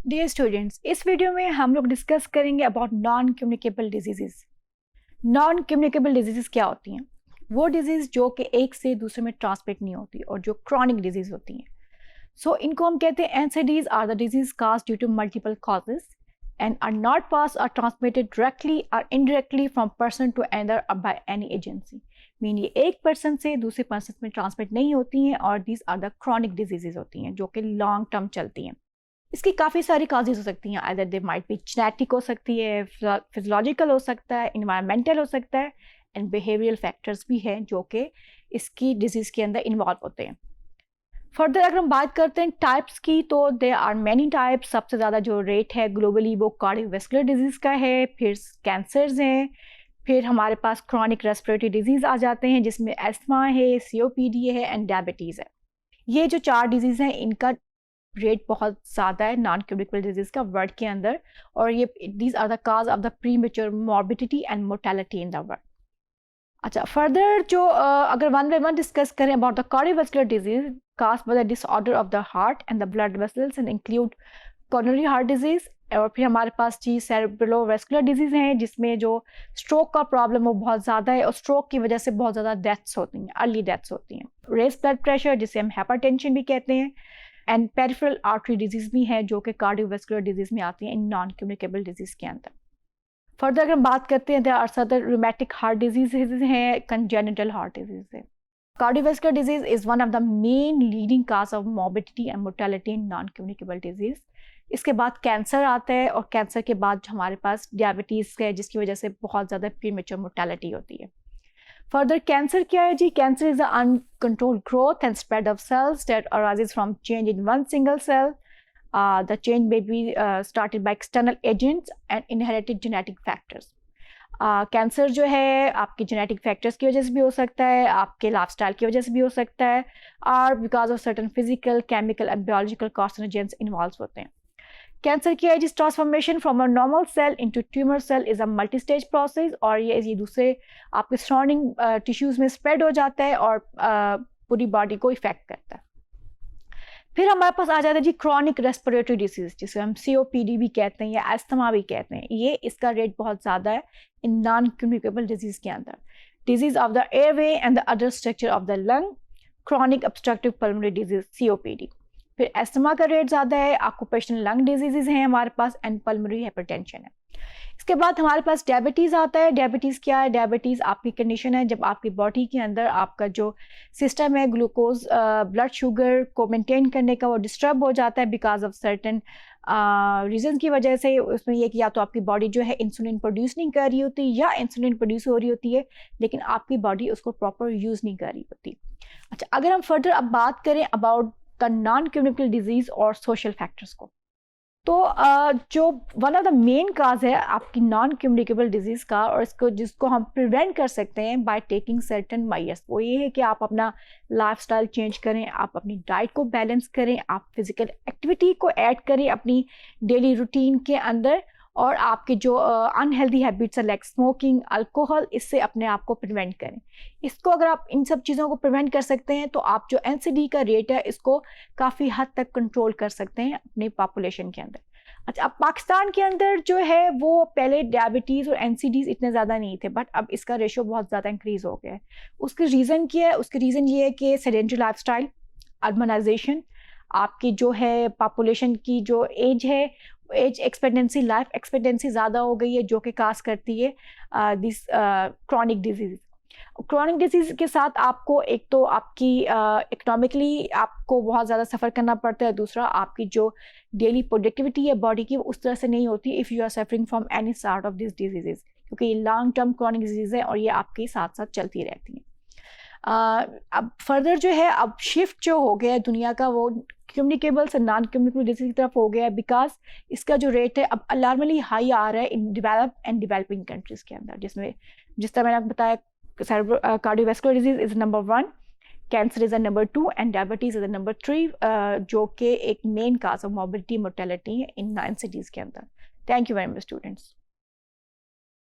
Dear students, इस video में हम लोग डिस्कस करेंगे about non communicable diseases. Non communicable diseases क्या होती हैं? वो डिजीज जो कि एक से दूसरे में ट्रांसमिट नहीं होती और जो क्रॉनिक डिजीज होती हैं। सो इनको हम कहते हैं NCDs are the disease cause due to multiple causes and are not pass are transmitted directly और indirectly from person to another by any agency. Mean ये एक पर्सन से दूसरे पर्सन में ट्रांसमिट नहीं होती हैं और these are the chronic diseases होती हैं जो कि लॉन्ग टर्म चलती हैं। इसकी काफ़ी सारी काजेज हो सकती हैं, either they might be genetic हो सकती है, फिजियोलॉजिकल हो सकता है, इन्वायरमेंटल हो सकता है एंड बिहेवियरल फैक्टर्स भी हैं जो कि इसकी डिजीज़ के अंदर इन्वॉल्व होते हैं। फर्दर अगर हम बात करते हैं टाइप्स की, तो दे आर मैनी टाइप्स। सबसे ज़्यादा जो रेट है ग्लोबली वो कार्डियोवैस्कुलर डिजीज़ का है, फिर कैंसर्स हैं, फिर हमारे पास क्रॉनिक रेस्पिरेटरी डिजीज़ आ जाते हैं जिसमें एस्थमा है, सीओपीडी है एंड डायबिटीज़ है। ये जो 4 डिजीज़ हैं इनका रेट बहुत ज़्यादा है नॉन कम्युनिकेबल डिजीज़ का वर्ल्ड के अंदर, और ये these are the cause of the premature morbidity and mortality in the world. अच्छा, फर्दर जो अगर वन बाय वन डिस्कस करें about the cardiovascular disease caused by the disorder of the heart and the blood vessels and include coronary heart disease, और फिर हमारे पास जी cerebrovascular disease हैं जिसमें जो स्ट्रोक का प्रॉब्लम वो बहुत ज़्यादा है और स्ट्रोक की वजह से बहुत ज़्यादा डेथ्स होती हैं, अर्ली डेथ्स होती हैं। रेस ब्लड प्रेशर जिसे हम हाइपरटेंशन भी कहते हैं, एंड पेरिफेरल आर्टरी डिजीज़ भी हैं जो कि कार्डियोवैस्कुलर डिजीज़ में आती हैं इन नॉन कम्युनिकेबल डिजीज़ के अंदर। फर्दर अगर हम बात करते हैं, देयर आर सदर रूमेटिक हार्ट डिजीज़ हैं, कंजेनिटल हार्ट डिजीज़ है। Cardiovascular disease is one of the main leading cause of morbidity and mortality in non communicable disease. इसके बाद कैंसर आता है और कैंसर के बाद हमारे पास डायबिटीज़ है जिसकी वजह से बहुत ज़्यादा प्रीमेच्योर मोर्टेलिटी होती है। फर्दर कैंसर क्या है जी? Cancer is the uncontrolled growth and spread of cells that arises from change in one single cell. The change may be started by external agents and inherited genetic factors. Cancer जो है आपके genetic factors की वजह से भी हो सकता है, आपके लाइफस्टाइल की वजह से भी हो सकता है, और because of certain physical, chemical and biological carcinogens involve होते हैं। कैंसर की as transformation from a normal cell into tumour cell is a multi stage process, और ये दूसरे आपके सराउंडिंग टिश्यूज में स्प्रेड हो जाता है और पूरी बॉडी को इफेक्ट करता है। फिर हमारे पास आ जाता है जी क्रॉनिक रेस्पिरेटरी डिजीज जिसे हम सीओपीडी भी कहते हैं या एस्थमा भी कहते हैं। ये इसका रेट बहुत ज़्यादा है इन नॉन कम्युनिकेबल डिजीज के अंदर। Disease of the airway and the other structure of the lung, chronic obstructive pulmonary disease COPD. फिर एस्थमा का रेट ज़्यादा है, ऑक्यूपेशनल लंग डिजीजेज हैं हमारे पास, एंड पल्मोनरी हाइपरटेंशन है। इसके बाद हमारे पास डायबिटीज़ आता है। डायबिटीज़ क्या है? डायबिटीज़ आपकी कंडीशन है जब आपकी बॉडी के अंदर आपका जो सिस्टम है ग्लूकोज ब्लड शुगर को मेंटेन करने का वो डिस्टर्ब हो जाता है बिकॉज ऑफ सर्टन रीज़न की वजह से। उसमें ये कि या तो आपकी बॉडी जो है इंसुलिन प्रोड्यूस नहीं कर रही होती या इंसुलिन प्रोड्यूस हो रही होती है लेकिन आपकी बॉडी उसको प्रॉपर यूज़ नहीं कर रही होती। अच्छा, अगर हम फर्दर अब बात करें about the non communicable disease और सोशल फैक्टर्स को, तो जो वन ऑफ द मेन काज है आपकी नॉन कम्युनिकेबल डिजीज़ का, और इसको जिसको हम प्रिवेंट कर सकते हैं बाय टेकिंग सर्टेन मेजर्स, वो ये है कि आप अपना लाइफस्टाइल चेंज करें, आप अपनी डाइट को बैलेंस करें, आप फिजिकल एक्टिविटी को ऐड करें अपनी डेली रूटीन के अंदर, और आपके जो अनहेल्दी हैबिट्स है लाइक स्मोकिंग, अल्कोहल, इससे अपने आप को प्रिवेंट करें। इसको अगर आप इन सब चीज़ों को प्रिवेंट कर सकते हैं तो आप जो एनसीडी का रेट है इसको काफ़ी हद तक कंट्रोल कर सकते हैं अपनी पॉपुलेशन के अंदर। अच्छा, अब पाकिस्तान के अंदर जो है वो पहले डायबिटीज़ और एनसीडीज़ इतने ज़्यादा नहीं थे, बट अब इसका रेशो बहुत ज़्यादा इंक्रीज़ हो गया है। उसके रीज़न क्या है? उसके रीज़न ये है कि सेडेंटरी लाइफस्टाइल, अर्बनाइजेशन, आपकी जो है पॉपुलेशन की जो एज है, एज एक्सपेक्टेंसी, लाइफ एक्सपेक्टेंसी ज़्यादा हो गई है जो कि काज करती है this chronic disease. Chronic disease के साथ आपको एक तो आपकी इकोनॉमिकली आपको बहुत ज़्यादा सफ़र करना पड़ता है, दूसरा आपकी जो डेली प्रोडक्टिविटी है बॉडी की वो उस तरह से नहीं होती if you are suffering from any sort of this disease, क्योंकि ये लॉन्ग टर्म क्रॉनिक डिजीज़ है और ये आपके साथ साथ चलती रहती हैं। अब फर्दर जो है अब शिफ्ट जो हो गया है दुनिया का वो कम्युनिकेबल से नॉन कम्युनिकेबल डिजीज की तरफ हो गया है, बिकॉज इसका जो रेट है अब अलार्मली हाई आ रहा है इन डेवलप एंड डेवलपिंग कंट्रीज़ के अंदर, जिसमें जिस तरह मैंने आपको बताया cardiovascular disease is number 1, cancer is number 2 and diabetes is number 3, जो कि एक main cause of morbidity mortality है इन 9 सिटीज़ के अंदर। Thank you very much students.